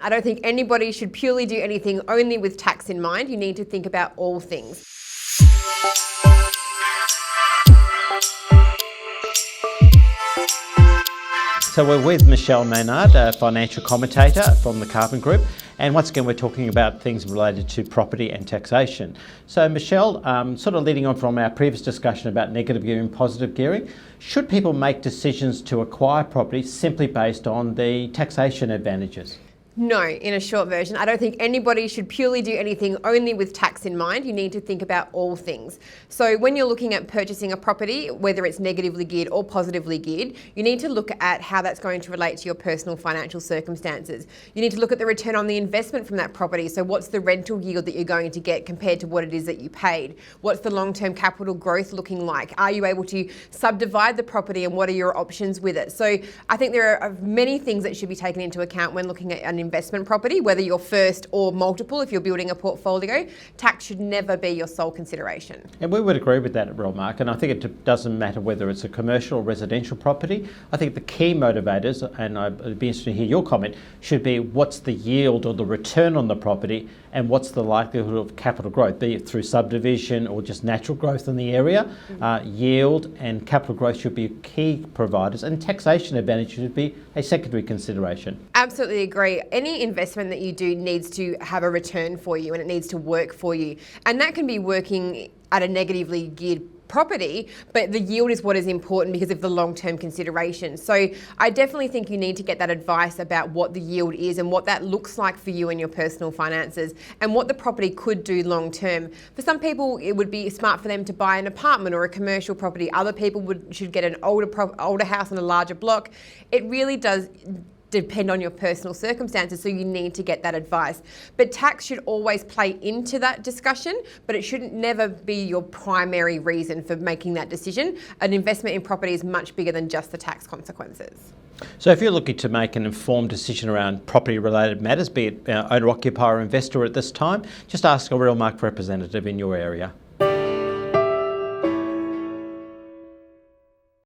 I don't think anybody should purely do anything only with tax in mind. You need to think about all things. So we're with Michelle Maynard, a financial commentator from the Carbon Group, and once again we're talking about things related to property and taxation. So Michelle, sort of leading on from our previous discussion about negative gearing, positive gearing, should people make decisions to acquire property simply based on the taxation advantages? No, in a short version, I don't think anybody should purely do anything only with tax in mind. You need to think about all things. So when you're looking at purchasing a property, whether it's negatively geared or positively geared, you need to look at how that's going to relate to your personal financial circumstances. You need to look at the return on the investment from that property. So what's the rental yield that you're going to get compared to what it is that you paid? What's the long-term capital growth looking like? Are you able to subdivide the property, and what are your options with it? So I think there are many things that should be taken into account when looking at an investment property, whether you're first or multiple. If you're building a portfolio, tax should never be your sole consideration. And we would agree with that, Real Mark, and I think it doesn't matter whether it's a commercial or residential property. I think the key motivators, and I'd be interested to hear your comment, should be what's the yield or the return on the property, and what's the likelihood of capital growth, be it through subdivision or just natural growth in the area. Yield and capital growth should be key providers, and taxation advantage should be a secondary consideration. Absolutely agree. Any investment that you do needs to have a return for you, and it needs to work for you. And that can be working at a negatively geared property, but the yield is what is important because of the long-term consideration. So I definitely think you need to get that advice about what the yield is and what that looks like for you and your personal finances, and what the property could do long-term. For some people, it would be smart for them to buy an apartment or a commercial property. Other people should get an older house on a larger block. It really does depend on your personal circumstances, so you need to get that advice. But tax should always play into that discussion, but it shouldn't never be your primary reason for making that decision. An investment in property is much bigger than just the tax consequences. So if you're looking to make an informed decision around property related matters, be it owner, occupier or investor at this time, just ask a Real Mark representative in your area.